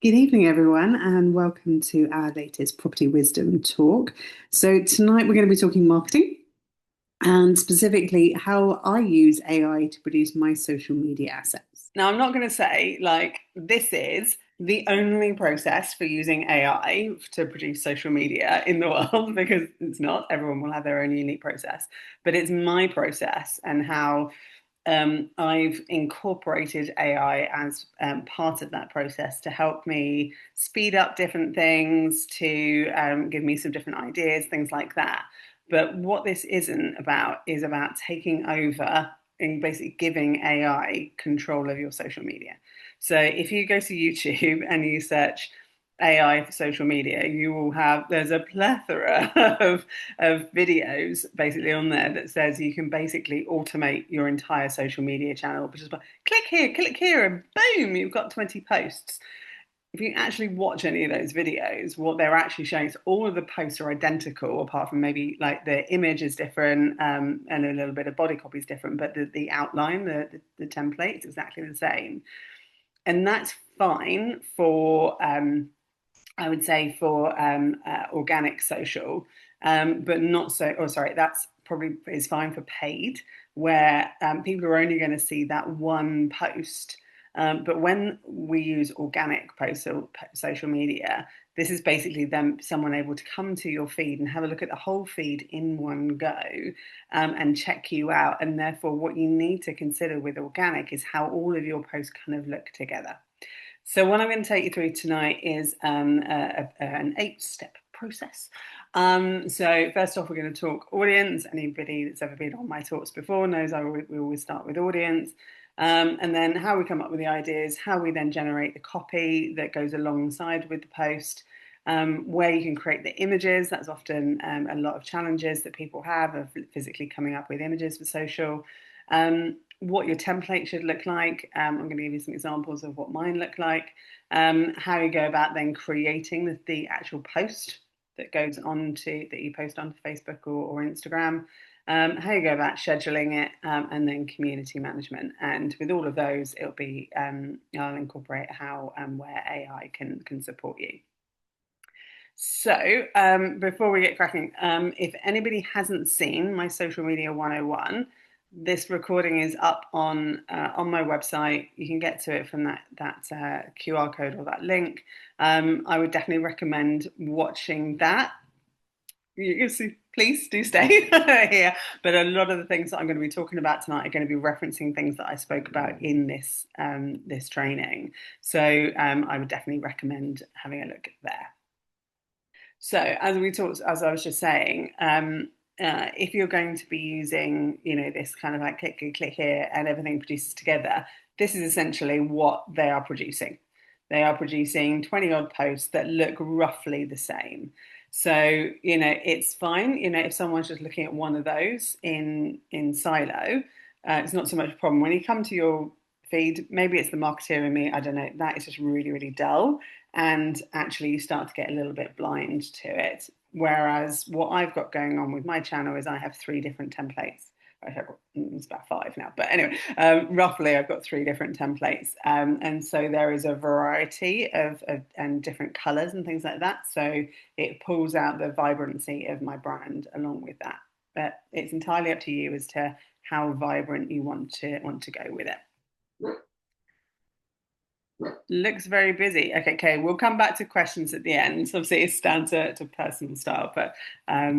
Good evening, everyone, and welcome to our latest Property Wisdom Talk. So, tonight we're going to be talking marketing and specifically how I use AI to produce my social media assets. Now, I'm not going to say this is the only process for using AI to produce social media in the world because it's not. Everyone will have their own unique process, but it's my process and how I've incorporated AI as part of that process to help me speed up different things, to give me some different ideas, things like that. But what this isn't about is about taking over and basically giving AI control of your social media. So if you go to YouTube and you search AI for social media, you will have, there's a plethora of videos basically on there that says you can basically automate your entire social media channel, which is by click here, and boom, you've got 20 posts. If you actually watch any of those videos, what they're actually showing is all of the posts are identical, apart from maybe like the image is different and a little bit of body copy is different, but the outline, the template is exactly the same. And that's fine for I would say for organic social, but not so. Oh, sorry, that's probably is fine for paid, where people are only going to see that one post. But when we use organic posts or social media, this is basically someone able to come to your feed and have a look at the whole feed in one go and check you out. And therefore, what you need to consider with organic is how all of your posts kind of look together. So what I'm going to take you through tonight is an 8-step process. So first off, we're going to talk audience. Anybody that's ever been on my talks before knows we always start with audience. And then how we come up with the ideas, how we then generate the copy that goes alongside with the post, where you can create the images. That's often a lot of challenges that people have of physically coming up with images for social. What your template should look like. I'm going to give you some examples of what mine look like. How you go about then creating the actual post that goes on that you post onto Facebook or Instagram. How you go about scheduling it, and then community management. And with all of those, it'll be I'll incorporate how and where AI can support you. So before we get cracking, if anybody hasn't seen my social media 101, this recording is up on my website. You can get to it from that QR code or that link. I would definitely recommend watching that. You see, please do stay here. But a lot of the things that I'm going to be talking about tonight are going to be referencing things that I spoke about in this this training. So I would definitely recommend having a look there. So as I was just saying, if you're going to be using, this kind of like click here and everything produces together, this is essentially what they are producing. They are producing 20 odd posts that look roughly the same. So, it's fine. If someone's just looking at one of those in silo, it's not so much a problem. When you come to your feed, maybe it's the marketeer in me, I don't know, that is just really, really dull. And actually you start to get a little bit blind to it. Whereas what I've got going on with my channel is I have 3 different templates. It's about 5 now, but anyway, roughly I've got 3 different templates, and so there is a variety of and different colors and things like that, so it pulls out the vibrancy of my brand along with that. But it's entirely up to you as to how vibrant you want to go with it. Looks very busy. Okay, we'll come back to questions at the end. So obviously, it's down to personal style, but how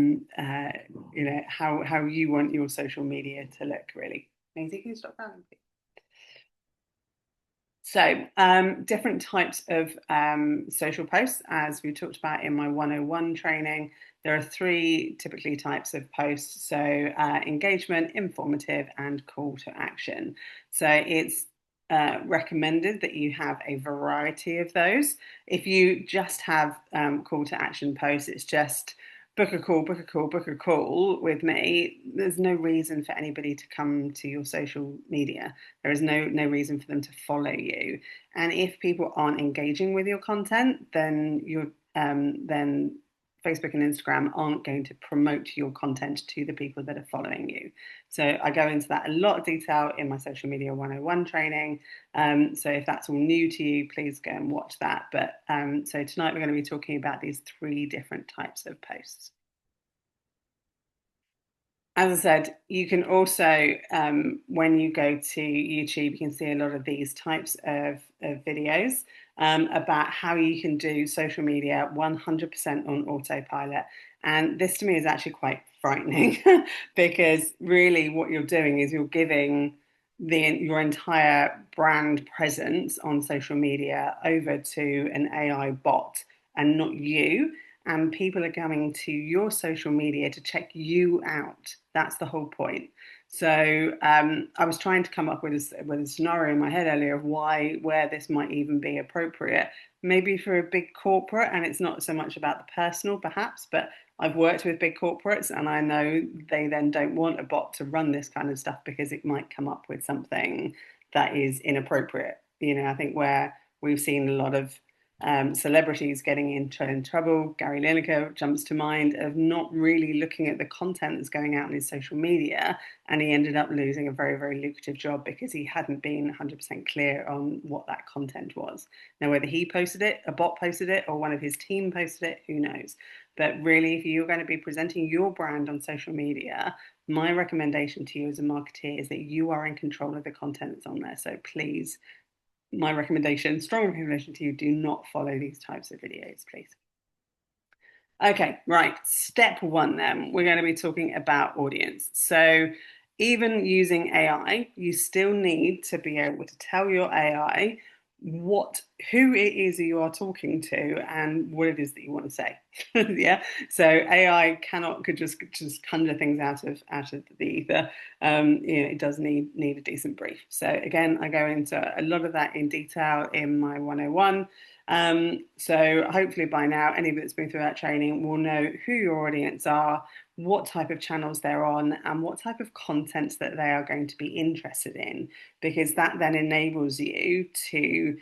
you want your social media to look, really. Maisie, can you stop that? So, different types of social posts, as we talked about in my 101 training. There are 3 typically types of posts. So, engagement, informative, and call to action. So it's recommended that you have a variety of those. If you just have call to action posts, it's just book a call with me. There's no reason for anybody to come to your social media. There is no reason for them to follow you. And if people aren't engaging with your content, then you're then Facebook and Instagram aren't going to promote your content to the people that are following you. So I go into that a lot of detail in my social media 101 training. So if that's all new to you, please go and watch that. But so tonight we're going to be talking about these 3 different types of posts. As I said, you can also, when you go to YouTube, you can see a lot of these types of videos about how you can do social media 100% on autopilot. And this to me is actually quite frightening because really what you're doing is you're giving your entire brand presence on social media over to an AI bot and not you, and people are coming to your social media to check you out. That's the whole point. So I was trying to come up with a scenario in my head earlier of where this might even be appropriate. Maybe for a big corporate, and it's not so much about the personal, perhaps, but I've worked with big corporates, and I know they then don't want a bot to run this kind of stuff because it might come up with something that is inappropriate. I think where we've seen a lot of celebrities getting into trouble. Gary Lineker jumps to mind of not really looking at the content that's going out on his social media, and he ended up losing a very, very lucrative job because he hadn't been 100% clear on what that content was. Now, whether he posted it, a bot posted it, or one of his team posted it, who knows? But really, if you're going to be presenting your brand on social media, my recommendation to you as a marketeer is that you are in control of the content that's on there. So please, my recommendation, strong recommendation to you, do not follow these types of videos, please. Okay, right. Step 1 then, we're going to be talking about audience. So even using AI, you still need to be able to tell your AI who it is that you are talking to and what it is that you want to say. Yeah. So AI could just conjure things out of the ether. It does need a decent brief. So again, I go into a lot of that in detail in my 101. So hopefully by now, anybody that's been through that training will know who your audience are, what type of channels they're on, and what type of content that they are going to be interested in, because that then enables you to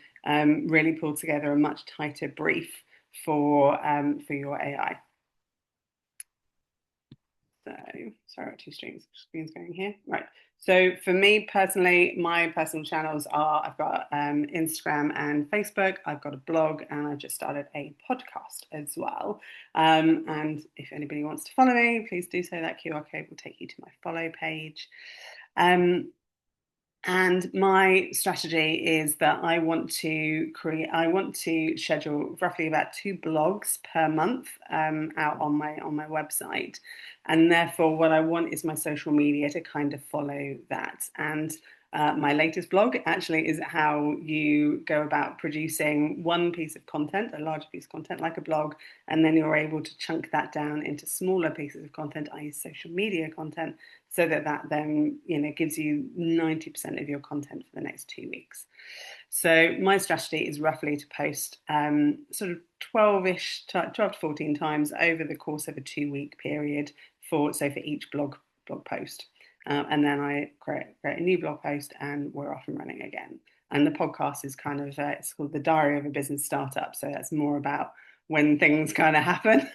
really pull together a much tighter brief for your AI. So, sorry, I've got 2 screens going here. Right. So for me personally, my personal channels are, I've got Instagram and Facebook, I've got a blog, and I've just started a podcast as well. And if anybody wants to follow me, please do so. That QR code will take you to my follow page. And my strategy is that I want to schedule roughly about 2 blogs per month out on my website. And therefore, what I want is my social media to kind of follow that. And my latest blog actually is how you go about producing one piece of content, a larger piece of content like a blog, and then you're able to chunk that down into smaller pieces of content, i.e. social media content, so that then gives you 90% of your content for the next 2 weeks. So my strategy is roughly to post sort of 12 to 14 times over the course of a 2-week period for each blog post. And then I create a new blog post and we're off and running again. And the podcast is kind of, it's called The Diary of a Business Startup. So that's more about when things kind of happen.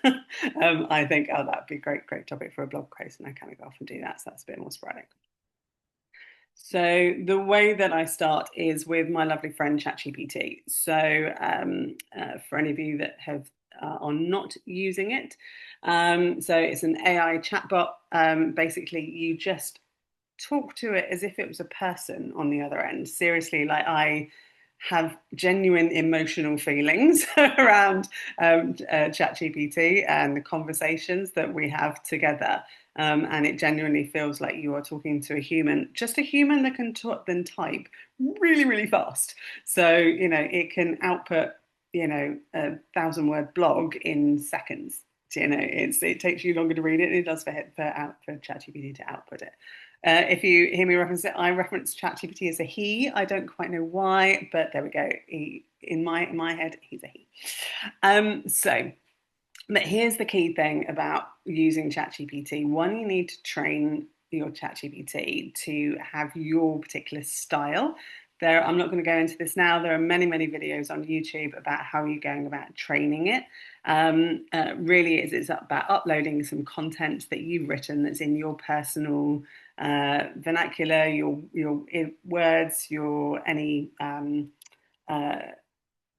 I think, that'd be a great topic for a blog post. And I kind of go off and do that. So that's a bit more sporadic. So the way that I start is with my lovely friend ChatGPT. So for any of you that are not using it, so it's an AI chatbot. Basically, you just talk to it as if it was a person on the other end. Seriously, like I have genuine emotional feelings around ChatGPT and the conversations that we have together. And it genuinely feels like you are talking to a human, just a human that can then type really, really fast. So, it can output, a 1,000-word blog in seconds. It takes you longer to read it than it does for ChatGPT to output it. If you hear me reference it, I reference ChatGPT as a he. I don't quite know why, but there we go. In my head, he's a he. But here's the key thing about using ChatGPT. One, you need to train your ChatGPT to have your particular style, I'm not going to go into this now. There are many, many videos on YouTube about how you're going about training it. Really, it's about uploading some content that you've written that's in your personal vernacular, your words, your any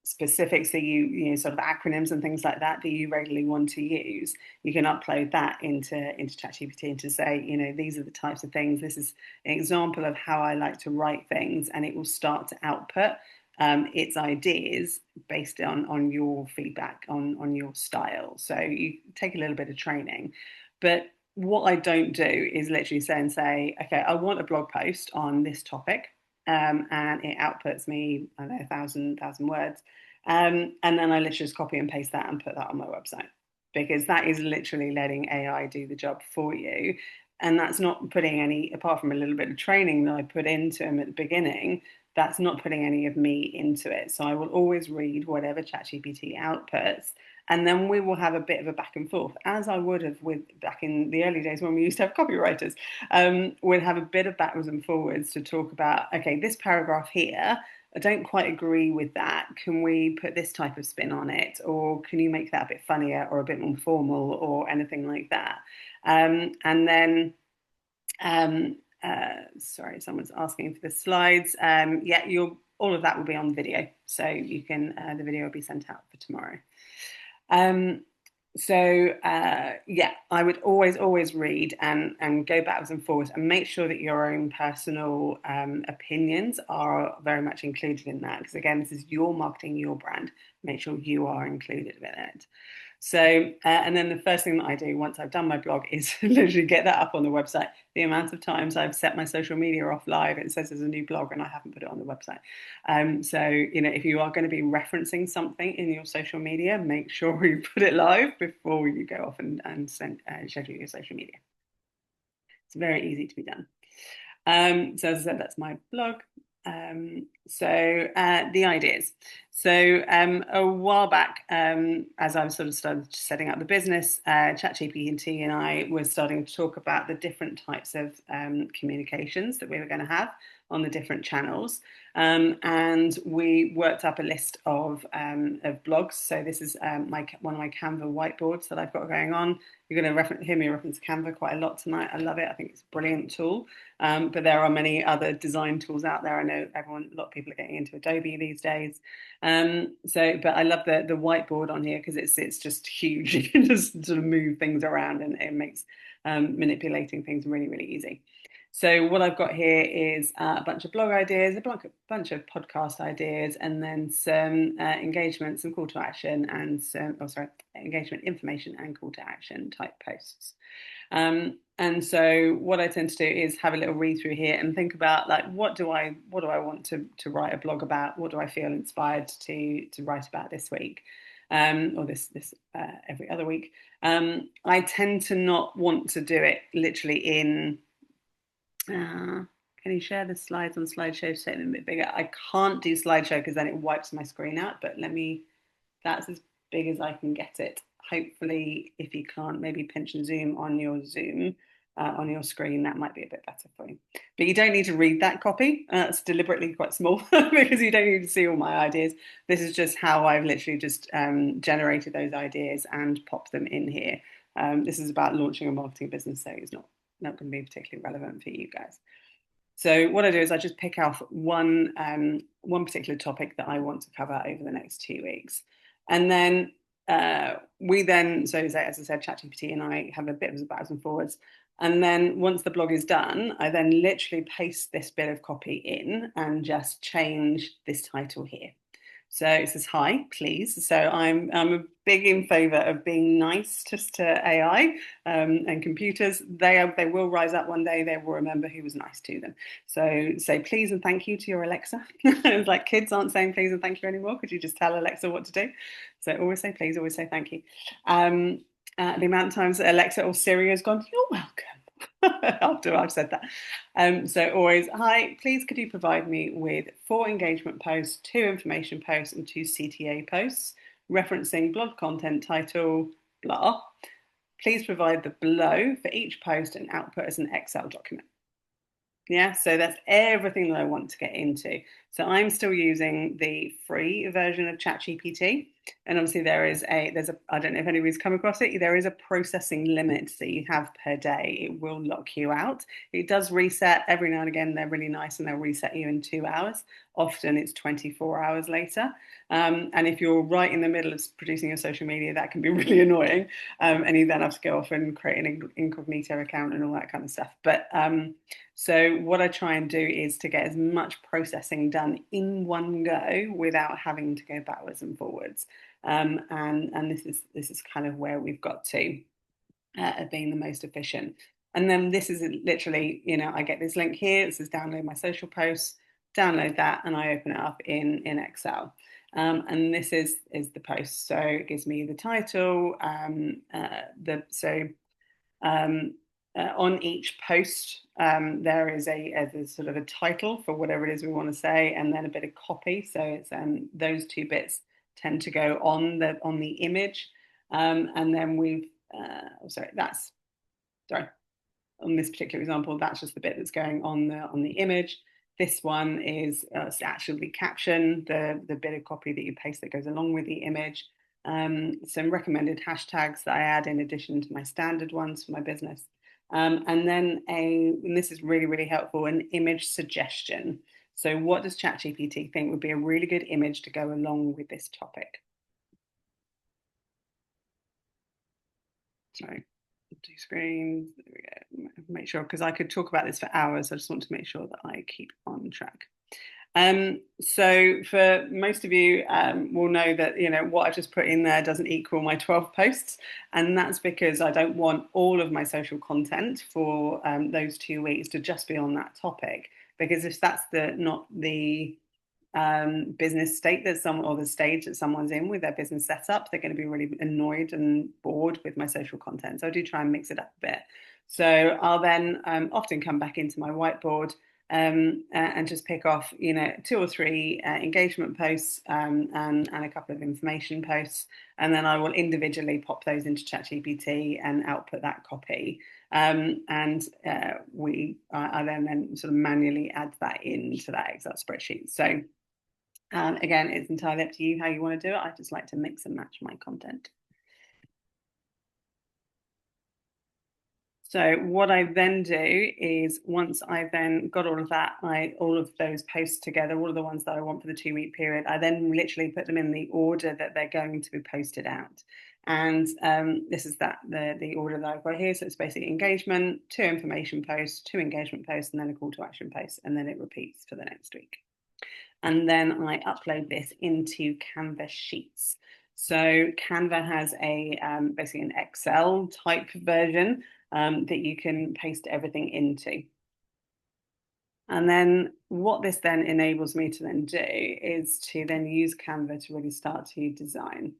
specifics that you know, sort of acronyms and things like that that you regularly want to use. You can upload that into ChatGPT and to say, you know, these are the types of things. This is an example of how I like to write things, and it will start to output its ideas based on your feedback on your style. So you take a little bit of training, but what I don't do is literally say, okay, I want a blog post on this topic, and it outputs me, I don't know, 1,000 words. And then I literally just copy and paste that and put that on my website, because that is literally letting AI do the job for you. And that's not putting any, apart from a little bit of training that I put into them at the beginning, that's not putting any of me into it. So I will always read whatever ChatGPT outputs, and then we will have a bit of a back and forth, as I would have with back in the early days when we used to have copywriters. We'd have a bit of backwards and forwards to talk about, okay, this paragraph here, I don't quite agree with that. Can we put this type of spin on it? Or can you make that a bit funnier or a bit more formal or anything like that? And then sorry, someone's asking for the slides. Yeah, all of that will be on video, so you can the video will be sent out for tomorrow. Yeah, I would always read and go backwards and forwards and make sure that your own personal opinions are very much included in that, because again, this is your marketing, your brand. Make sure you are included with it. So, and then the first thing that I do once I've done my blog is literally get that up on the website. The amount of times I've set my social media off live, it says there's a new blog and I haven't put it on the website. So, you know, if you are going to be referencing something in your social media, make sure you put it live before you go off and schedule your social media. It's very easy to be done. So as I said, that's my blog. The ideas. So a while back, as I sort of started setting up the business, ChatGPT and I were starting to talk about the different types of communications that we were going to have on the different channels. And we worked up a list of blogs. So this is one of my Canva whiteboards that I've got going on. You're going to hear me reference Canva quite a lot tonight. I love it. I think it's a brilliant tool. But there are many other design tools out there. I know a lot of people are getting into Adobe these days. But I love the whiteboard on here because it's just huge. You can just sort of move things around, and it makes manipulating things really, really easy. So what I've got here is a bunch of blog ideas, a bunch of podcast ideas, and then some engagement, some call to action, and engagement information and call to action type posts. And so what I tend to do is have a little read through here and think about, like, what do I want to write a blog about? What do I feel inspired to write about this week? Or this every other week. I tend to not want to do it literally in can you share the slides on slideshow to take them a bit bigger? I can't do slideshow because then it wipes my screen out, but that's as big as I can get it. Hopefully, if you can't, maybe pinch and zoom on your on your screen, that might be a bit better for you. But you don't need to read that copy. It's deliberately quite small because you don't need to see all my ideas. This is just how I've literally just generated those ideas and popped them in here. This is about launching a marketing business, so it's not going to be particularly relevant for you guys. So what I do is I just pick out one particular topic that I want to cover over the next 2 weeks. And then as I said, ChatGPT and I have a bit of a backwards and forwards. And then once the blog is done, I then literally paste this bit of copy in and just change this title here. So it says, hi, please. So I'm a big in favour of being nice just to AI and computers. They will rise up one day. They will remember who was nice to them. So say please and thank you to your Alexa. It's like kids aren't saying please and thank you anymore. Could you just tell Alexa what to do? So always say please, always say thank you. The amount of times that Alexa or Siri has gone, you're welcome. After I've said that. So always, hi, please could you provide me with 4 engagement posts, 2 information posts, and 2 CTA posts, referencing blog content title, blah. Please provide the below for each post and output as an Excel document. Yeah, so that's everything that I want to get into. So I'm still using the free version of ChatGPT, and obviously there's a I don't know if anybody's come across it. There is a processing limit that you have per day. It will lock you out. It does reset every now and again. They're really nice, and they'll reset you in 2 hours. Often it's 24 hours later. And if you're right in the middle of producing your social media, that can be really annoying. And you then have to go off and create an incognito account and all that kind of stuff. But so what I try and do is to get as much processing done in one go without having to go backwards and forwards. And this is kind of where we've got to being the most efficient. And then this is literally, I get this link here. It says download my social posts, download that, and I open it up in Excel. And this is the post. So it gives me the title, um, on each post, there is a sort of a title for whatever it is we want to say, and then a bit of copy. So it's those two bits tend to go on the image, and then we've sorry, that's sorry on this particular example, that's just the bit that's going on the image. This one is actually the caption, the bit of copy that you paste that goes along with the image. Some recommended hashtags that I add in addition to my standard ones for my business. And then and this is really, really helpful, an image suggestion. So what does ChatGPT think would be a really good image to go along with this topic? Sorry, two screens. There we go. Make sure, because I could talk about this for hours. I just want to make sure that I keep on track. So for most of you will know that what I just put in there doesn't equal my 12 posts, and that's because I don't want all of my social content for those 2 weeks to just be on that topic. Because if that's not the business state that someone or the stage that someone's in with their business setup, they're going to be really annoyed and bored with my social content. So I do try and mix it up a bit. So I'll then often come back into my whiteboard and just pick off, 2 or 3 engagement posts and a couple of information posts, and then I will individually pop those into ChatGPT and output that copy. And I then sort of manually add that into that Excel spreadsheet. So again, it's entirely up to you how you want to do it. I just like to mix and match my content. So what I then do is, once I've then got all of that, all of those posts together, all of the ones that I want for the 2 week period, I then literally put them in the order that they're going to be posted out. And this is the order that I've got here. So it's basically engagement, 2 information posts, 2 engagement posts, and then a call to action post, and then it repeats for the next week. And then I upload this into Canva Sheets. So Canva has basically an Excel type version that you can paste everything into. And then what this then enables me to then do is to then use Canva to really start to design.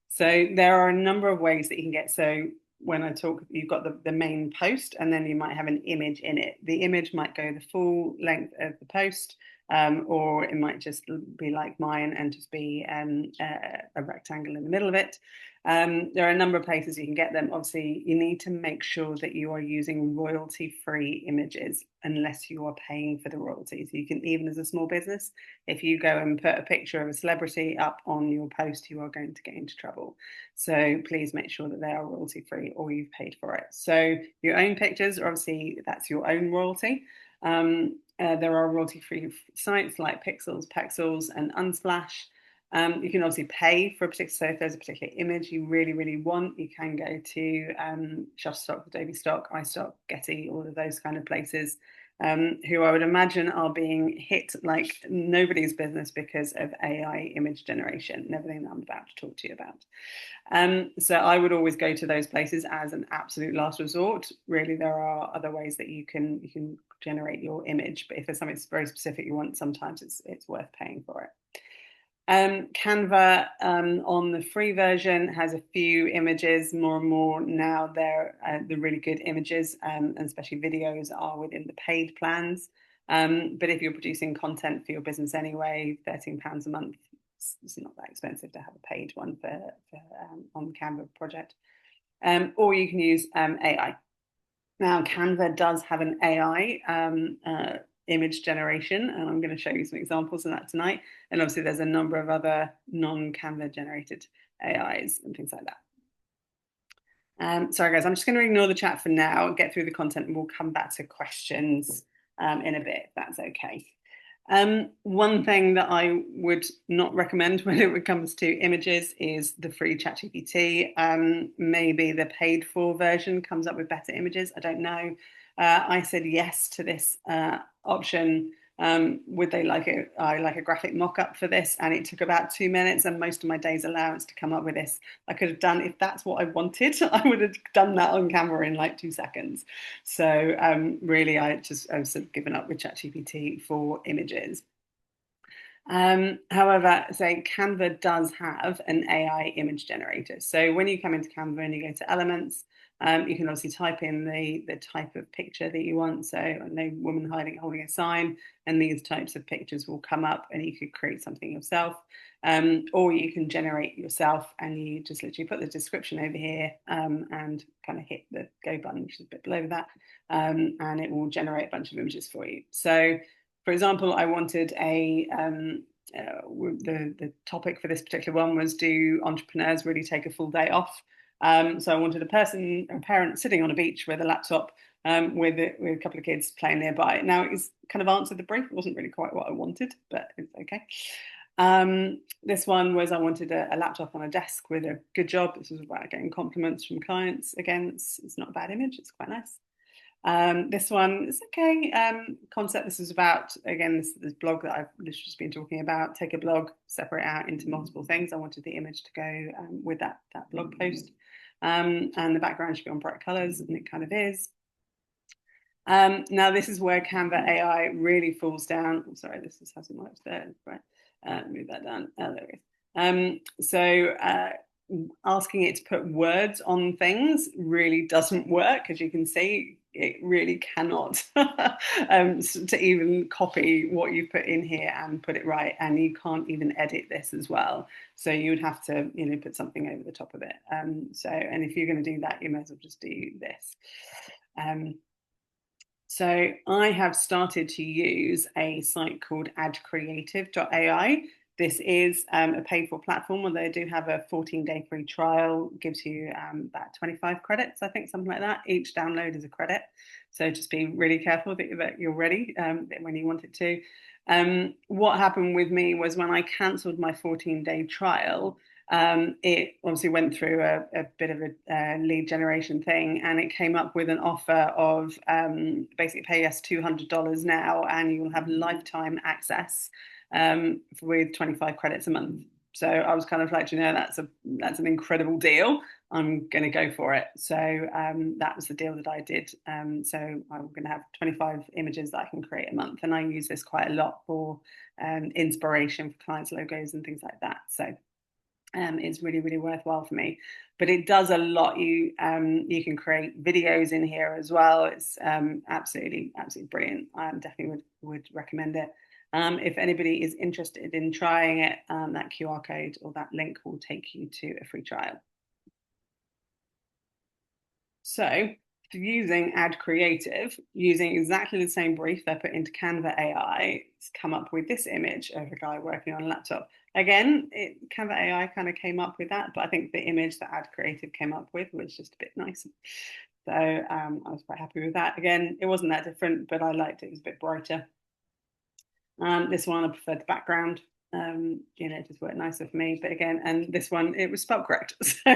So there are a number of ways that you can get. So when I talk, you've got the main post, and then you might have an image in it. The image might go the full length of the post, or it might just be like mine and just be a rectangle in the middle of it. There are a number of places you can get them. Obviously, you need to make sure that you are using royalty-free images unless you are paying for the royalties. You can, even as a small business, if you go and put a picture of a celebrity up on your post, you are going to get into trouble. So please make sure that they are royalty-free or you've paid for it. So your own pictures, obviously, that's your own royalty. There are royalty-free sites like Pexels, and Unsplash. You can obviously pay for a particular, so if there's a particular image you really, really want, you can go to Shutterstock, Adobe Stock, iStock, Getty, all of those kind of places, who I would imagine are being hit like nobody's business because of AI image generation and everything that I'm about to talk to you about. So I would always go to those places as an absolute last resort. Really, there are other ways that you can generate your image, but if there's something very specific you want, sometimes it's worth paying for it. Canva on the free version has a few images. More and more now, they're the really good images, and especially videos are within the paid plans. But if you're producing content for your business anyway, £13 a month, it's not that expensive to have a paid one for on Canva project. Or you can use AI. Now, Canva does have an AI image generation, and I'm going to show you some examples of that tonight. And obviously, there's a number of other non-Canva generated AIs and things like that. Sorry, guys, I'm just going to ignore the chat for now, get through the content, and we'll come back to questions in a bit, if that's okay. One thing that I would not recommend when it comes to images is the free ChatGPT. Maybe the paid for version comes up with better images. I don't know. I said yes to this option. Would they like it? I like a graphic mock-up for this, and it took about 2 minutes and most of my day's allowance to come up with this. I could have done, if that's what I wanted, I would have done that on camera in like 2 seconds. So really, I've sort of given up with ChatGPT for images. However, say Canva does have an AI image generator. So when you come into Canva and you go to elements, you can obviously type in the type of picture that you want. So I know woman holding a sign, and these types of pictures will come up, and you could create something yourself. Or you can generate yourself, and you just literally put the description over here and kind of hit the go button, which is a bit below that, and it will generate a bunch of images for you. So for example, I wanted the topic for this particular one was, do entrepreneurs really take a full day off? So I wanted a parent sitting on a beach with a laptop with a couple of kids playing nearby. Now, it's kind of answered the brief. It wasn't really quite what I wanted, but it's okay. This one was, I wanted a laptop on a desk with a good job. This was about getting compliments from clients. Again, it's not a bad image. It's quite nice. This one is okay. Concept. This is about, again, this blog that I've literally just been talking about. Take a blog, separate out into multiple things. I wanted the image to go with that blog post, and the background should be on bright colors, and it kind of is. Now this is where Canva AI really falls down. Oh, sorry, this hasn't worked there. Right, move that down. There it is. Asking it to put words on things really doesn't work, as you can see. It really cannot to even copy what you put in here and put it right, and you can't even edit this as well. So you would have to, put something over the top of it. And if you're going to do that, you might as well just do this. So I have started to use a site called addcreative.ai. This is a paid for platform, although they do have a 14-day free trial, gives you about 25 credits, I think, something like that. Each download is a credit. So just be really careful that you're ready when you want it to. What happened with me was when I cancelled my 14-day trial, it obviously went through a bit of a lead generation thing, and it came up with an offer of basically pay us $200 now, and you will have lifetime access with 25 credits a month. So I was kind of like, that's an incredible deal. I'm going to go for it. So that was the deal that I did. So I'm going to have 25 images that I can create a month, and I use this quite a lot for inspiration for clients' logos and things like that. So it's really, really worthwhile for me. But it does a lot. You can create videos in here as well. It's absolutely brilliant. I definitely would recommend it. If anybody is interested in trying it, that QR code or that link will take you to a free trial. So using Add Creative, using exactly the same brief they put into Canva AI, it's come up with this image of a guy working on a laptop. Again, Canva AI kind of came up with that, but I think the image that Add Creative came up with was just a bit nicer. So I was quite happy with that. Again, it wasn't that different, but I liked it. It was a bit brighter. This one, I preferred the background. It just worked nicer for me. But again, and this one, it was spelled correct. So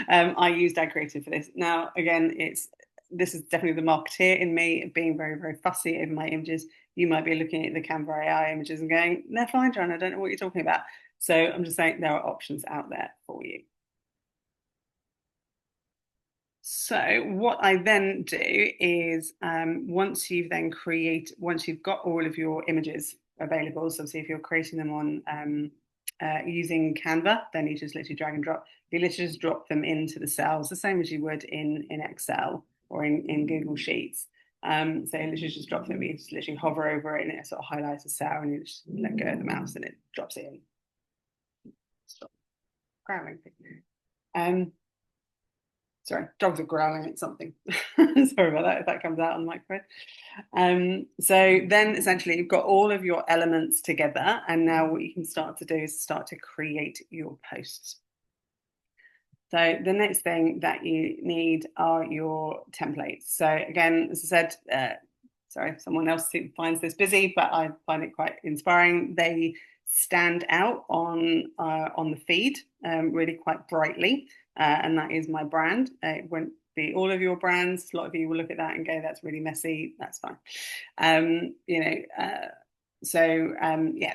I used Add Creative for this. Now, again, this is definitely the marketeer in me being very, very fussy over my images. You might be looking at the Canva AI images and going, they're fine, Joanna, I don't know what you're talking about. So I'm just saying there are options out there for you. So what I then do is once you've got all of your images available, so obviously if you're creating them on using Canva, then you just literally drag and drop. You literally just drop them into the cells, the same as you would in Excel or in Google Sheets. So you literally just drop them, you just literally hover over it and it sort of highlights a cell, and you just let go of the mouse and it drops it in. Stop. Sorry, dogs are growling at something. Sorry about that if that comes out on the microphone. So then essentially you've got all of your elements together, and now what you can start to do is start to create your posts. So the next thing that you need are your templates. So again, as I said, sorry, someone else finds this busy, but I find it quite inspiring. They stand out on the feed really quite brightly, and that is my brand. It won't be all of your brands. A lot of you will look at that and go, "That's really messy." That's fine. Yeah,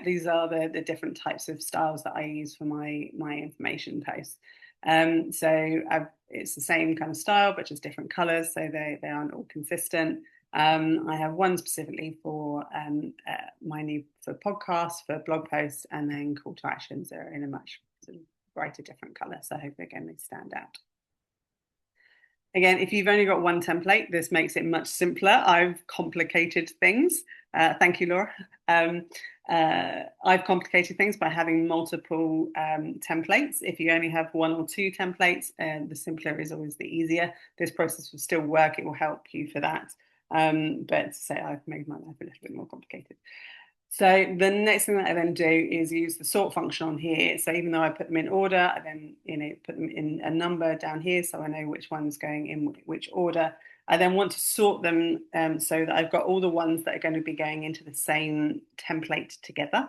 these are the different types of styles that I use for my information posts. It's the same kind of style, but just different colors, so they aren't all consistent. I have one specifically for for podcasts, for blog posts, and then call to actions are in a much sort of brighter, different color. So I hope again they stand out. Again, if you've only got one template, this makes it much simpler. I've complicated things. Thank you, Laura. I've complicated things by having multiple templates. If you only have one or two templates, the simpler is always the easier. This process will still work. It will help you for that. But say I've made my life a little bit more complicated. So the next thing that I then do is use the sort function on here. So even though I put them in order, I then put them in a number down here, so I know which one's going in which order. I then want to sort them so that I've got all the ones that are going to be going into the same template together.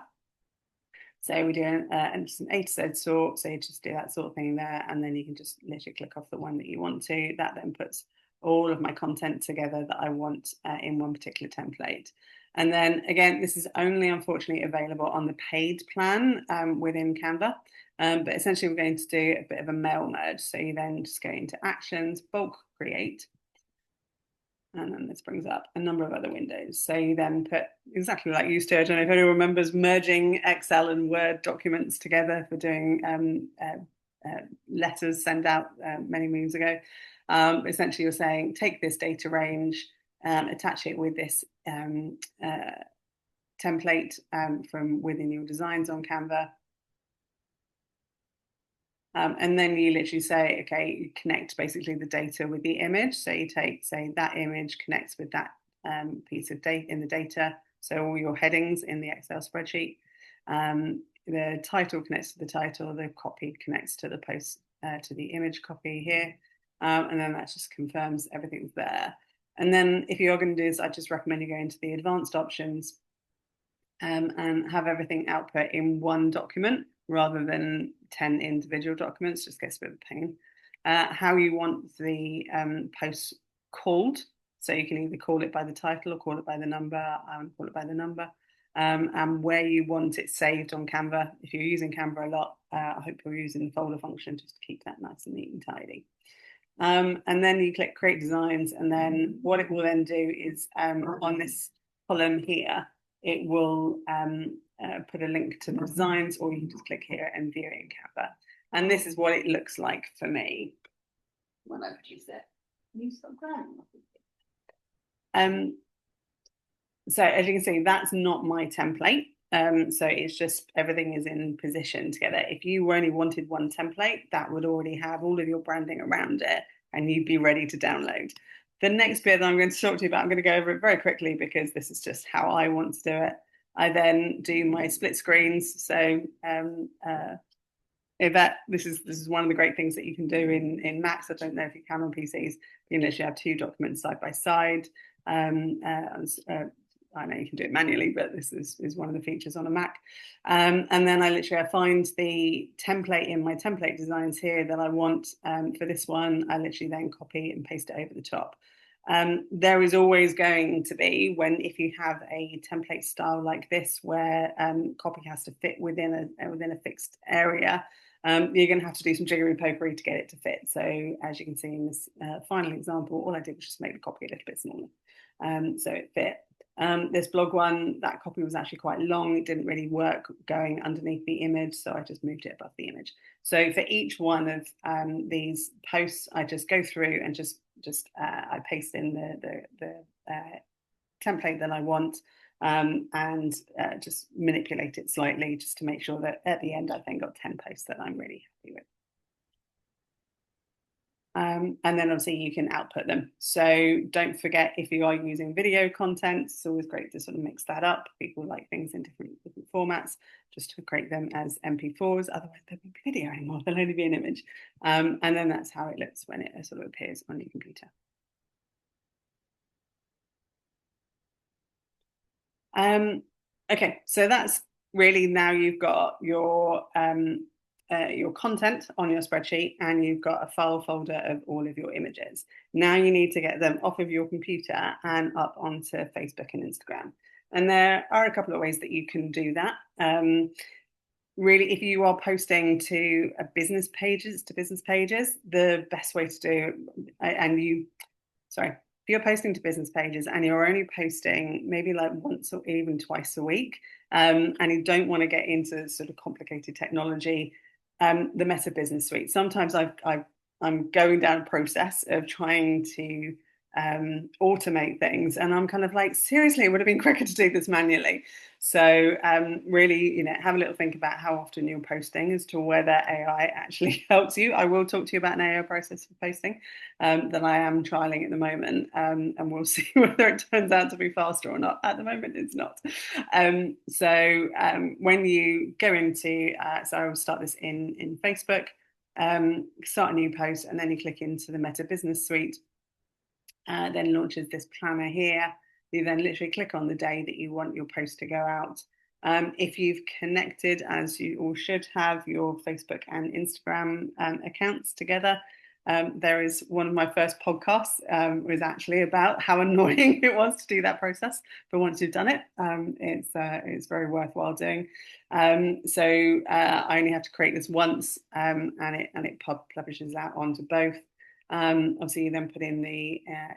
So we do an A to Z sort, so you just do that sort of thing there, and then you can just literally click off the one that you want to. That then puts all of my content together that I want in one particular template. And then again, this is only unfortunately available on the paid plan within Canva. But essentially we're going to do a bit of a mail merge. So you then just go into actions, bulk create. And then this brings up a number of other windows. So you then put exactly like you used to. I don't know if anyone remembers merging Excel and Word documents together for doing letters sent out many moons ago. Essentially, you're saying take this data range, attach it with this template from within your designs on Canva. And then you literally say, okay, you connect basically the data with the image. So you take, say, that image connects with that piece of data in the data. So all your headings in the Excel spreadsheet. The title connects to the title. The copy connects to the post, to the image copy here. And then that just confirms everything's there. And then if you're going to do this, I just recommend you go into the advanced options and have everything output in one document rather than 10 individual documents. Just gets a bit of a pain. How you want the post called. So you can either call it by the title or call it by the number. Call it by the number. And where you want it saved on Canva. If you're using Canva a lot, I hope you're using the folder function just to keep that nice and neat and tidy. And then you click create designs, and then what it will then do is on this column here, it will put a link to the designs, or you can just click here and view it in Canva. And this is what it looks like for me when I produce it. Can you stop crying? So as you can see, that's not my template. So it's just everything is in position together. If you only wanted one template, that would already have all of your branding around it and you'd be ready to download. The next bit that I'm going to talk to you about, I'm going to go over it very quickly because this is just how I want to do it. I then do my split screens. So this is one of the great things that you can do in Macs. I don't know if you can on PCs. You can literally have two documents side by side. I know you can do it manually, but this is one of the features on a Mac. And then I find the template in my template designs here that I want for this one. I literally then copy and paste it over the top. There is always going to be, if you have a template style like this, where copy has to fit within a fixed area, you're going to have to do some jiggery pokery to get it to fit. So as you can see in this final example, all I did was just make the copy a little bit smaller, so it fit. This blog one, that copy was actually quite long. It didn't really work going underneath the image, so I just moved it above the image. So for each one of these posts, I just go through and I paste in the template that I want and just manipulate it slightly just to make sure that at the end I've then got 10 posts that I'm really happy with. And then obviously you can output them. So don't forget, if you are using video content, it's always great to sort of mix that up. People like things in different formats, just to create them as MP4s. Otherwise, there won't be video anymore. There'll only be an image. And then that's how it looks when it sort of appears on your computer. Okay, so that's really, now you've got your content on your spreadsheet, and you've got a file folder of all of your images. Now you need to get them off of your computer and up onto Facebook and Instagram. And there are a couple of ways that you can do that. Really, if you are posting to business pages, the best way to do, and you, sorry, if you're posting to business pages and you're only posting maybe like once or even twice a week, and you don't want to get into sort of complicated technology, the Meta Business Suite. Sometimes I'm going down a process of trying to automate things, and I'm kind of like, seriously, it would have been quicker to do this manually. So really, have a little think about how often you're posting, as to whether AI actually helps you. I will talk to you about an AI process for posting that I am trialing at the moment, and we'll see whether it turns out to be faster or not. At the moment, it's not. When you go into, so I will start this in Facebook, start a new post, and then you click into the Meta Business Suite. Then launches this planner here. You then literally click on the day that you want your post to go out. If you've connected, as you all should have, your Facebook and Instagram accounts together, there is one of my first podcasts was actually about how annoying it was to do that process. But once you've done it, it's very worthwhile doing. I only have to create this once, and it publishes out onto both. Obviously, you then put in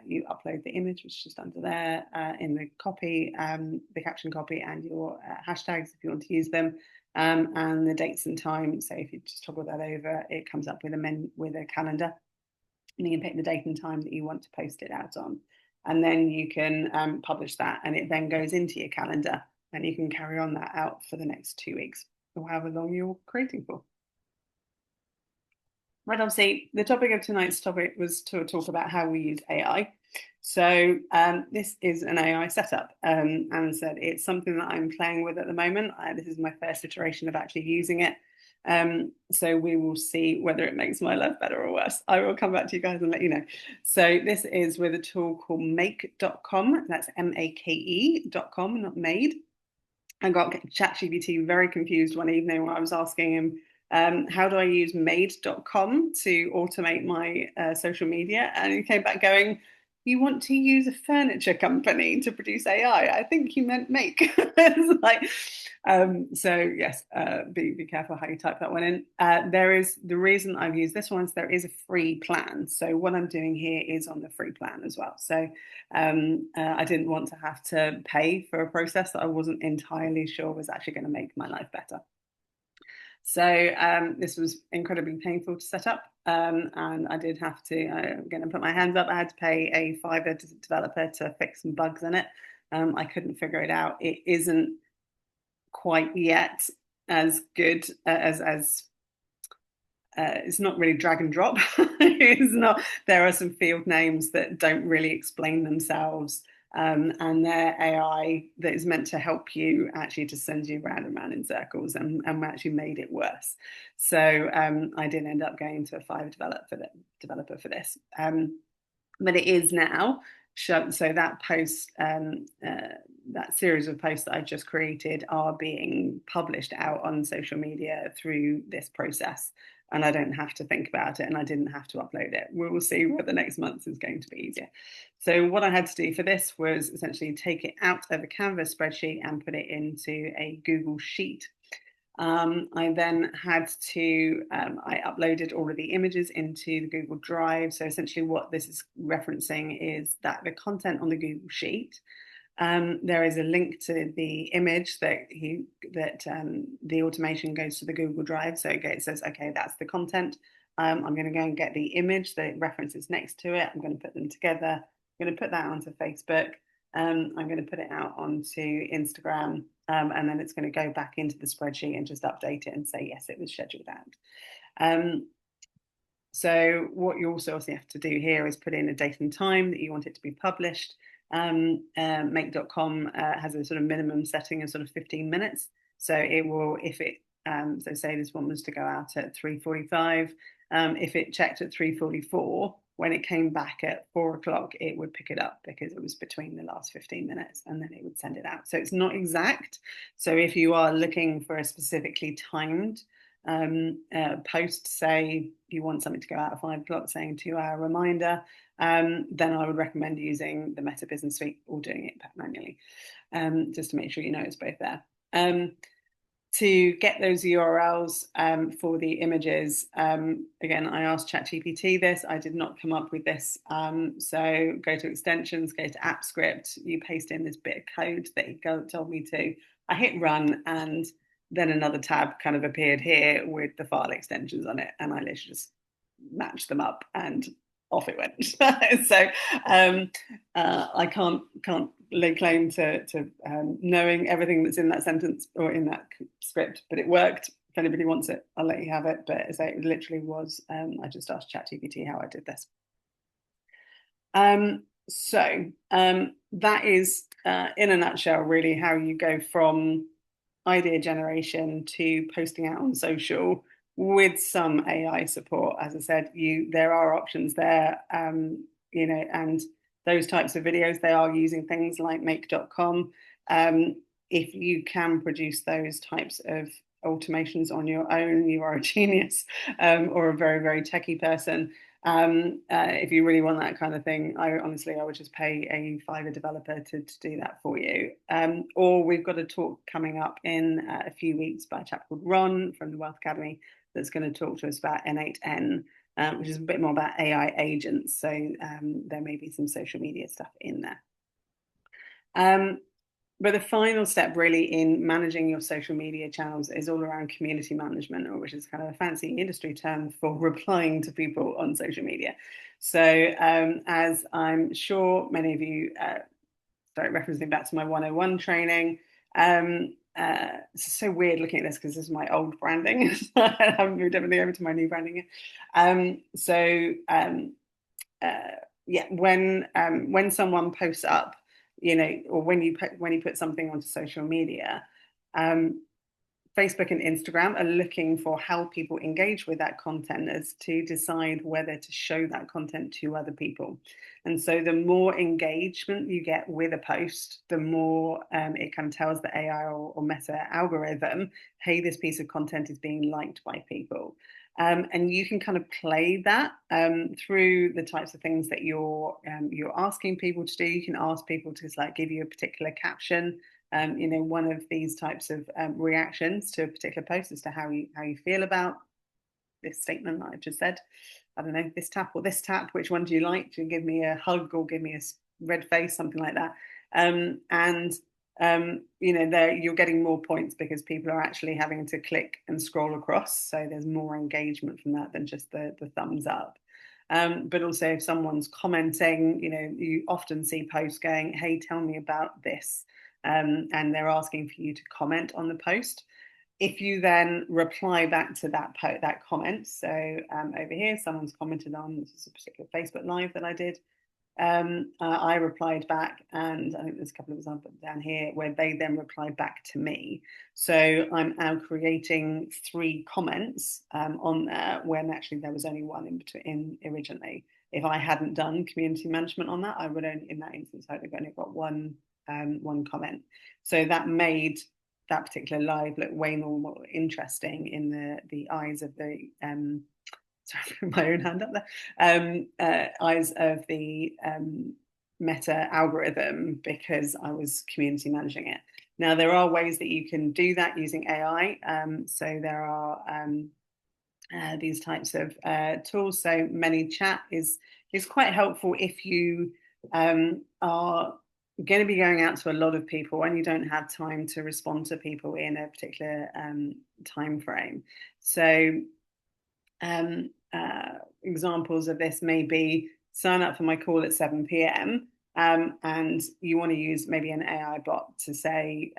you upload the image, which is just under there, in the copy, the caption copy, and your hashtags if you want to use them, and the dates and time. So if you just toggle that over, it comes up with a calendar, and you can pick the date and time that you want to post it out on, and then you can publish that, and it then goes into your calendar, and you can carry on that out for the next 2 weeks, or however long you're creating for. Right, obviously, the topic of tonight's topic was to talk about how we use AI. So this is an AI setup, and as I said, it's something that I'm playing with at the moment. This is my first iteration of actually using it. So we will see whether it makes my life better or worse. I will come back to you guys and let you know. So this is with a tool called make.com. That's make.com, not made. I got ChatGPT very confused one evening when I was asking him, how do I use made.com to automate my social media? And he came back going, you want to use a furniture company to produce AI? I think you meant make. It's like, so yes, be careful how you type that one in. There is, the reason I've used this one is there is a free plan. So what I'm doing here is on the free plan as well. So I didn't want to have to pay for a process that I wasn't entirely sure was actually going to make my life better. So this was incredibly painful to set up, and I did have to, I'm going to put my hands up, I had to pay a Fiverr developer to fix some bugs in it. I couldn't figure it out. It isn't quite yet as good as it's not really drag and drop. It's not. There are some field names that don't really explain themselves. And their AI that is meant to help you actually just sends you round and round in circles, and actually made it worse. So I did end up going to a Fiverr developer for this. But it is now. So that post, that series of posts that I've just created are being published out on social media through this process. And I don't have to think about it, and I didn't have to upload it. We will see whether next month is going to be easier. So what I had to do for this was essentially take it out of a Canva spreadsheet and put it into a Google Sheet. I then had to, I uploaded all of the images into the Google Drive. So essentially what this is referencing is that the content on the Google Sheet, there is a link to the image that the automation goes to the Google Drive. So it says, okay, that's the content. I'm going to go and get the image that references next to it. I'm going to put them together. I'm going to put that onto Facebook. I'm going to put it out onto Instagram, and then it's going to go back into the spreadsheet and just update it and say, yes, it was scheduled out. So what you also have to do here is put in a date and time that you want it to be published. Make.com has a sort of minimum setting of sort of 15 minutes. So it will, if it, so say this one was to go out at 3:45, if it checked at 3:44, when it came back at 4 o'clock, it would pick it up because it was between the last 15 minutes, and then it would send it out. So it's not exact. So if you are looking for a specifically timed post, say you want something to go out at 5 o'clock, saying 2 hour reminder, then I would recommend using the Meta Business Suite or doing it manually, just to make sure you know it's both there. To get those URLs for the images, again, I asked ChatGPT this. I did not come up with this. So go to extensions, go to AppScript, you paste in this bit of code that he told me to. I hit run, and then another tab kind of appeared here with the file extensions on it, and I literally just matched them up and off it went. So I can't lay claim to knowing everything that's in that sentence or in that script, but it worked. If anybody wants it, I'll let you have it. But as it literally was, I just asked ChatGPT how I did this. So that is, in a nutshell, really how you go from idea generation to posting out on social with some AI support. As I said, there are options there, and those types of videos, they are using things like make.com. If you can produce those types of automations on your own, you are a genius, or a very, very techie person. If you really want that kind of thing, I would just pay a Fiverr developer to do that for you. Or we've got a talk coming up in a few weeks by a chap called Ron from the Wealth Academy that's going to talk to us about N8N, which is a bit more about AI agents. So there may be some social media stuff in there. But the final step really in managing your social media channels is all around community management, or which is kind of a fancy industry term for replying to people on social media. So as I'm sure many of you, sorry, referencing back to my 101 training, it's so weird looking at this because this is my old branding. I haven't moved everything over to my new branding yet. When someone posts up, or when you put something onto social media, Facebook and Instagram are looking for how people engage with that content as to decide whether to show that content to other people. And so the more engagement you get with a post, the more it kind of tells the AI or Meta algorithm, hey, this piece of content is being liked by people. And you can kind of play that through the types of things that you're asking people to do. You can ask people to give you a particular caption, one of these types of reactions to a particular post as to how you feel about this statement that I've just said. I don't know, this tap or this tap, which one do you like? Do you give me a hug or give me a red face, something like that? You're getting more points because people are actually having to click and scroll across. So there's more engagement from that than just the thumbs up. But also if someone's commenting, you often see posts going, hey, tell me about this. And they're asking for you to comment on the post. If you then reply back to that comment, so over here, someone's commented on, this is a particular Facebook Live that I did. I replied back, and I think there's a couple of examples down here where they then replied back to me. So I'm now creating 3 comments on there when actually there was only one in originally. If I hadn't done community management on that, I would only, in that instance, I'd have only got one comment. So that made that particular live look way more interesting in the eyes of the sorry, my own hand up there, eyes of the Meta algorithm, because I was community managing it. Now, there are ways that you can do that using AI. So there are these types of tools. So ManyChat is quite helpful if you are going to be going out to a lot of people and you don't have time to respond to people in a particular time frame. So examples of this may be sign up for my call at 7 p.m. And you want to use maybe an AI bot to say,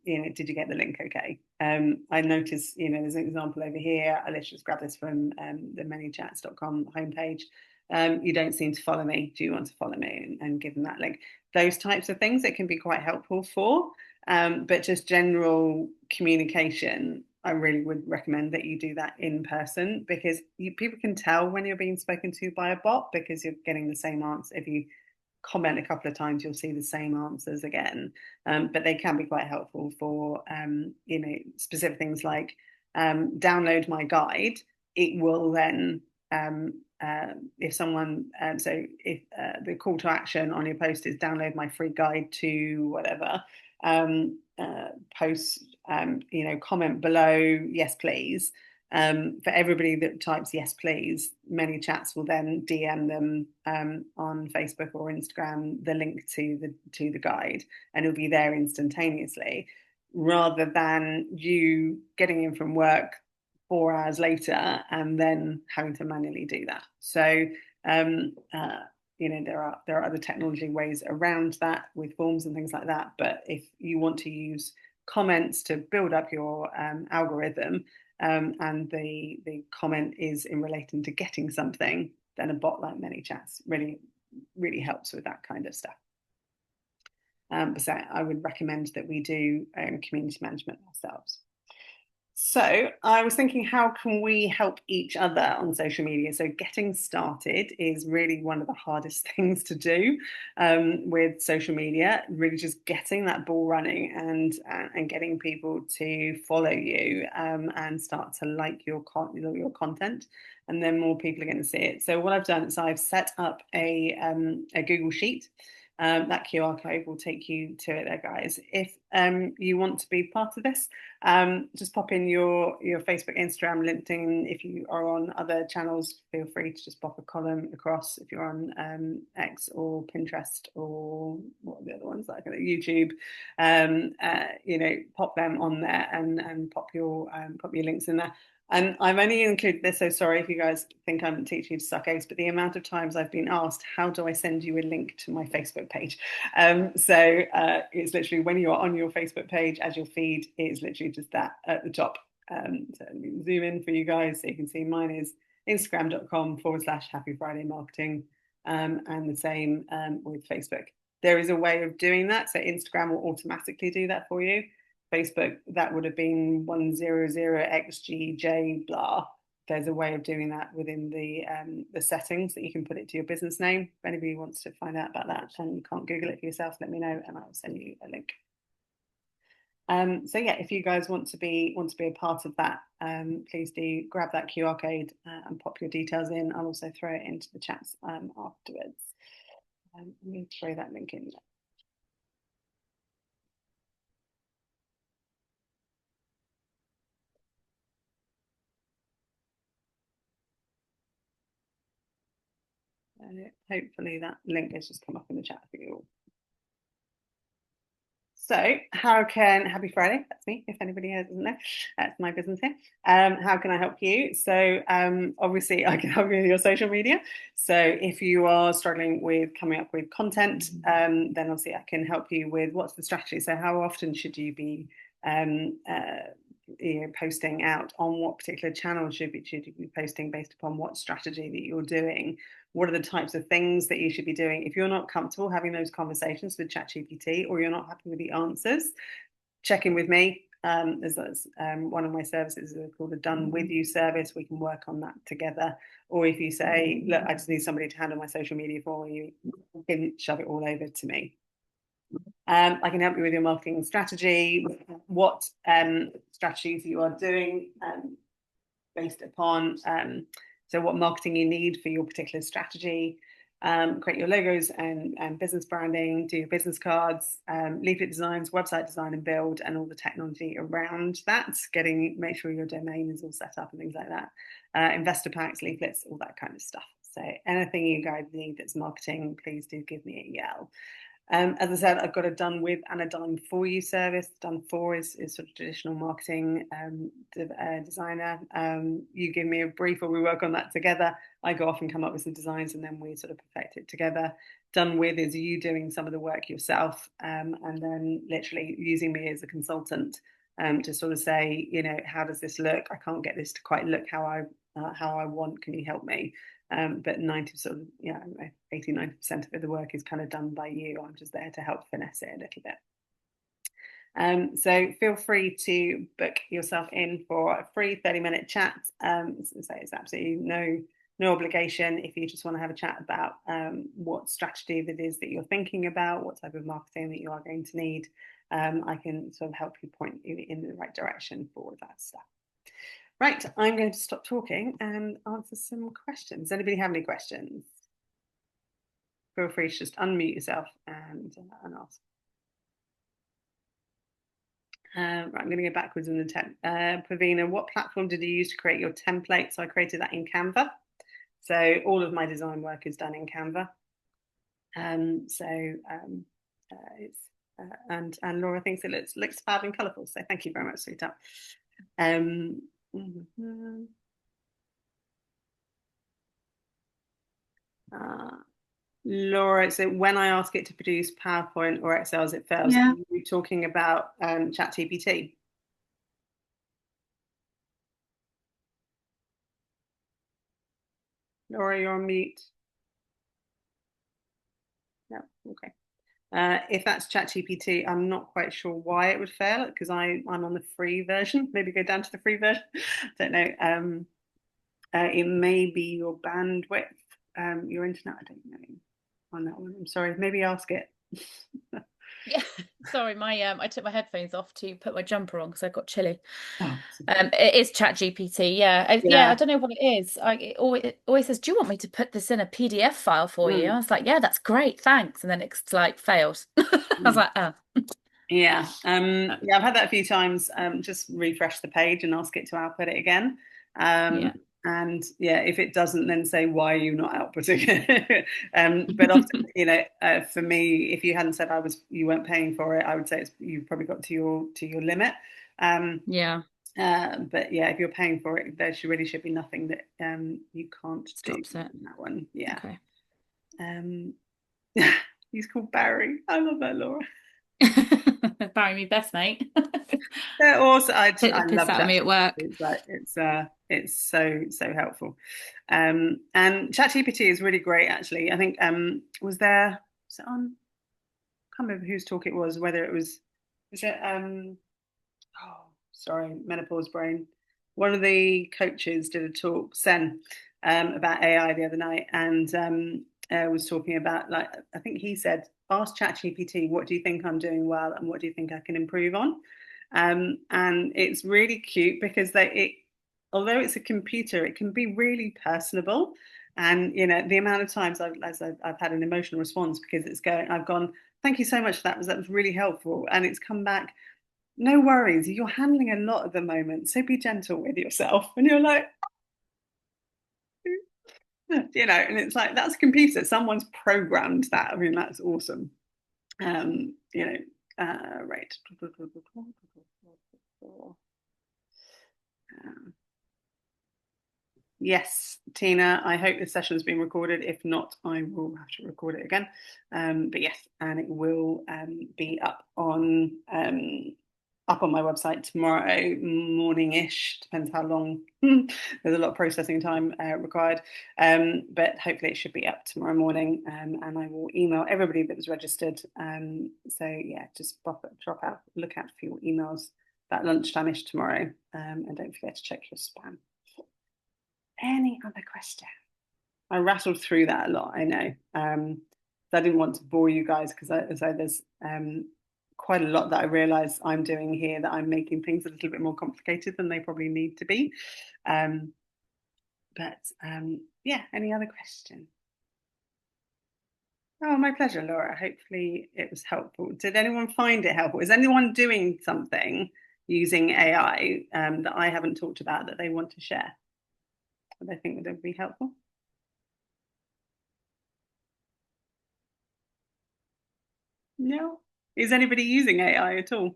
did you get the link okay? I noticed, there's an example over here. Let's just grab this from the manychats.com homepage. You don't seem to follow me. Do you want to follow me? And give them that link. Those types of things it can be quite helpful for. But just general communication, I really would recommend that you do that in person, because people can tell when you're being spoken to by a bot, because you're getting the same answer. If you comment a couple of times, you'll see the same answers again. But they can be quite helpful for specific things like download my guide. It will then if someone so if the call to action on your post is download my free guide to whatever, post comment below yes please. For everybody that types yes please, many chats will then DM them on Facebook or Instagram the link to the guide, and it'll be there instantaneously, rather than you getting in from work 4 hours later and then having to manually do that. So there are other technology ways around that with forms and things like that. But if you want to use comments to build up your algorithm, and the comment is in relating to getting something, then a bot like ManyChats really helps with that kind of stuff. So I would recommend that we do community management ourselves. So I was thinking, how can we help each other on social media? So getting started is really one of the hardest things to do with social media. Really, just getting that ball running and getting people to follow you and start to like your content, and then more people are going to see it. So what I've done is I've set up a Google Sheet. That QR code will take you to it there, guys. If you want to be part of this, just pop in your Facebook, Instagram, LinkedIn. If you are on other channels, feel free to just pop a column across. If you're on X or Pinterest or what are the other ones, like YouTube, pop them on there and pop your links in there. And I've only included this, so sorry if you guys think I'm teaching you to suck eggs, but the amount of times I've been asked, how do I send you a link to my Facebook page? So it's literally when you're on your Facebook page as your feed, it's literally just that at the top. So let me zoom in for you guys so you can see mine is instagram.com/Happy Friday Marketing, and the same with Facebook. There is a way of doing that. So Instagram will automatically do that for you. Facebook, that would have been 100xgj blah. There's a way of doing that within the settings that you can put it to your business name. If anybody wants to find out about that and you can't Google it for yourself, let me know and I'll send you a link. So yeah, if you guys want to be a part of that, please do grab that QR code and pop your details in. I'll also throw it into the chats afterwards. Let me throw that link in. Hopefully that link has just come up in the chat for you all. So how can, happy Friday, that's me, if anybody doesn't know, that's my business here. How can I help you? So obviously I can help you with your social media. So if you are struggling with coming up with content, then obviously I can help you with what's the strategy. So how often should you be posting out, on what particular channel should you be posting based upon what strategy that you're doing? What are the types of things that you should be doing? If you're not comfortable having those conversations with ChatGPT, or you're not happy with the answers, check in with me. There's one of my services is called a Done With You service. We can work on that together. Or if you say, look, I just need somebody to handle my social media for you, you can shove it all over to me. I can help you with your marketing strategy, what strategies you are doing based upon so what marketing you need for your particular strategy, create your logos and business branding, do your business cards, leaflet designs, website design and build, and all the technology around that, make sure your domain is all set up and things like that, investor packs, leaflets, all that kind of stuff. So anything you guys need that's marketing, please do give me a yell. As I said, I've got a done with and a done for you service. Done for is sort of traditional marketing designer. You give me a brief or we work on that together. I go off and come up with some designs and then we sort of perfect it together. Done with is you doing some of the work yourself and then literally using me as a consultant to sort of say, how does this look? I can't get this to quite look how I want. Can you help me? But 80, 90% of the work is kind of done by you. I'm just there to help finesse it a little bit. So feel free to book yourself in for a free 30-minute chat. So it's absolutely no obligation. If you just want to have a chat about what strategy it is that you're thinking about, what type of marketing that you are going to need, I can sort of help you point you in the right direction for all of that stuff. Right, I'm going to stop talking and answer some questions. Does anybody have any questions? Feel free to just unmute yourself and ask. Right, I'm going to go backwards in the temp. Pravina, what platform did you use to create your template? So I created that in Canva. So all of my design work is done in Canva. And Laura thinks it looks fab and colourful. So thank you very much, sweetheart. Laura, so when I ask it to produce PowerPoint or Excel as it fails, are you talking about ChatGPT? Laura, you're on mute. No, okay. If that's ChatGPT, I'm not quite sure why it would fail because I'm on the free version. Maybe go down to the free version. Don't know. It may be your bandwidth, your internet. I don't know on that one. I'm sorry. Maybe ask it. Yeah, sorry, I took my headphones off to put my jumper on because I got chilly. Oh. It is ChatGPT. Yeah. I don't know what it is. It always says, "Do you want me to put this in a PDF file for you?" I was like, "Yeah, that's great, thanks." And then it's like failed. I was like, "Oh." Yeah. I've had that a few times. Just refresh the page and ask it to output it again. And if it doesn't, then say, why are you not outputting it? But often, for me, if you hadn't said you weren't paying for it, I would say you probably got to your limit. But if you're paying for it, there really should be nothing that you can't Stops do it. in that one. Yeah. Okay. He's called Barry. I love that, Laura. Barry, me best mate. They're awesome. I love out me at work. It's so helpful. And ChatGPT is really great actually. I think was it on, I can't remember whose talk it was, whether it was it menopause brain. One of the coaches did a talk, Sen, about AI the other night, and was talking about, like, I think he said, ask ChatGPT, what do you think I'm doing well and what do you think I can improve on? And it's really cute because although it's a computer, it can be really personable. And the amount of times I've had an emotional response because I've gone, thank you so much for that. That was really helpful, and it's come back, no worries, you're handling a lot at the moment, so be gentle with yourself. And you're like, and it's like, that's a computer, someone's programmed that. I mean, that's awesome. Right. Yes, Tina, I hope this session has been recorded. If not, I will have to record it again. But yes, and it will be up on my website tomorrow morning-ish. Depends how long. There's a lot of processing time required. But hopefully it should be up tomorrow morning. And I will email everybody that was registered. So yeah, just drop out, look out for your emails about lunchtime-ish tomorrow. And don't forget to check your spam. Any other question? I rattled through that a lot, I know. I didn't want to bore you guys because there's quite a lot that I realise I'm doing here, that I'm making things a little bit more complicated than they probably need to be. Any other question? Oh, my pleasure, Laura. Hopefully it was helpful. Did anyone find it helpful? Is anyone doing something using AI that I haven't talked about that they want to share? That I think would be helpful? No. Is anybody using AI at all?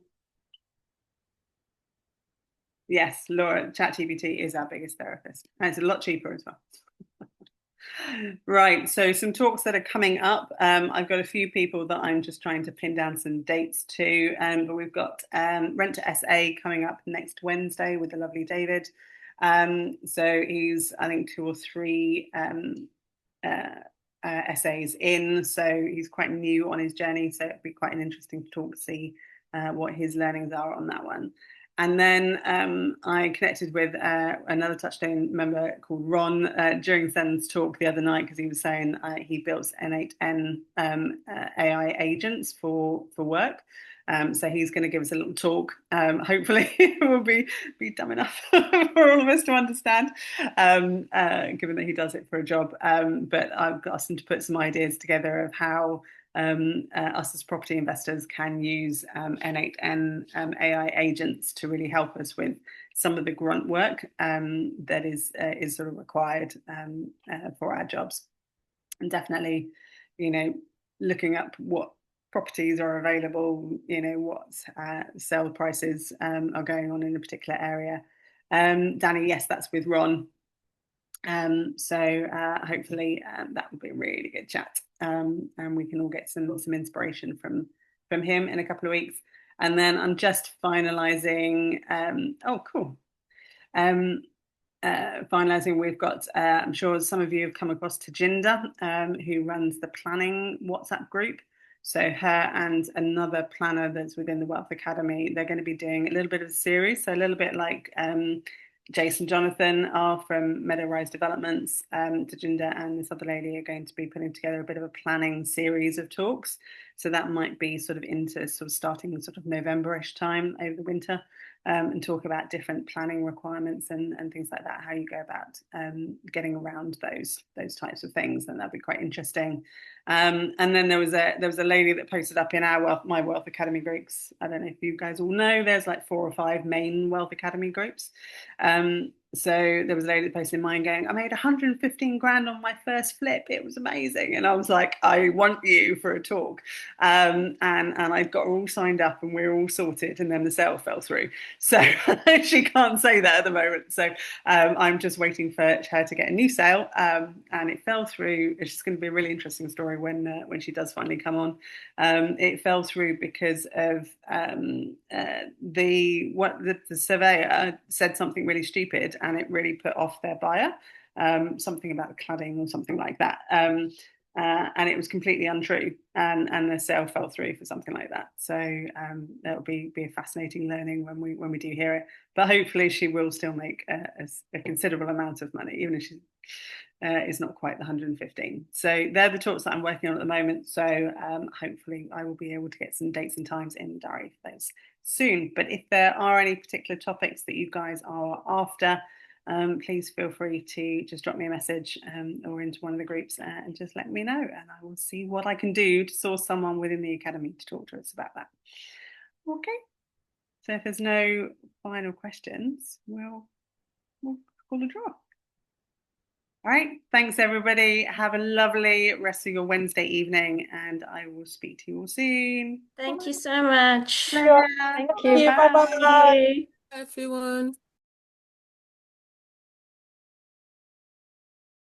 Yes, Laura, ChatGPT is our biggest therapist. And it's a lot cheaper as well. Right, so some talks that are coming up. I've got a few people that I'm just trying to pin down some dates to, but we've got Rent to SA coming up next Wednesday with the lovely David. So he's, I think, two or three essays in, so he's quite new on his journey. So it'd be quite an interesting talk to see what his learnings are on that one. And then I connected with another Touchstone member called Ron during Sen's talk the other night, because he was saying he built N8N AI agents for work. So he's going to give us a little talk. Hopefully, it will be dumb enough for all of us to understand, given that he does it for a job. But I've asked him to put some ideas together of how us as property investors can use N8N AI agents to really help us with some of the grunt work that is sort of required for our jobs. And definitely, looking up what properties are available, what sale prices are going on in a particular area. Danny, yes, that's with Ron. So hopefully that will be a really good chat, and we can all get some inspiration from him in a couple of weeks. And then I'm just finalising. Oh, cool. Finalising, we've got. I'm sure some of you have come across Tajinder, who runs the planning WhatsApp group. So her and another planner that's within the Wealth Academy, they're going to be doing a little bit of a series, so a little bit like Jason Jonathan are from Meadow Rise Developments. Tajinder and this other lady are going to be putting together a bit of a planning series of talks. So that might be sort of into sort of starting sort of November-ish time over the winter, and talk about different planning requirements and things like that, how you go about getting around those types of things, and that'd be quite interesting. And then there was a lady that posted up in my Wealth Academy groups. I don't know if you guys all know, there's like 4 or 5 main Wealth Academy groups. So there was a lady that posted in mine going, I made 115 grand on my first flip. It was amazing. And I was like, I want you for a talk. And I got her all signed up and we were all sorted. And then the sale fell through. So she can't say that at the moment. So I'm just waiting for her to get a new sale. And it fell through. It's just going to be a really interesting story when she does finally come on. It fell through because of the surveyor said something really stupid, and it really put off their buyer, something about the cladding or something like that, and it was completely untrue, and the sale fell through for something like that. So that'll be a fascinating learning when we do hear it. But hopefully she will still make a considerable amount of money, even if she is not quite the 115. So they're the talks that I'm working on at the moment. So hopefully I will be able to get some dates and times in the diary for those soon. But if there are any particular topics that you guys are after, please feel free to just drop me a message or into one of the groups and just let me know, and I will see what I can do to source someone within the academy to talk to us about that. Okay, so if there's no final questions, we'll call a draw. All right, thanks everybody. Have a lovely rest of your Wednesday evening, and I will speak to you all soon. Thank you so much. Thank you. Bye. Bye-bye, everyone.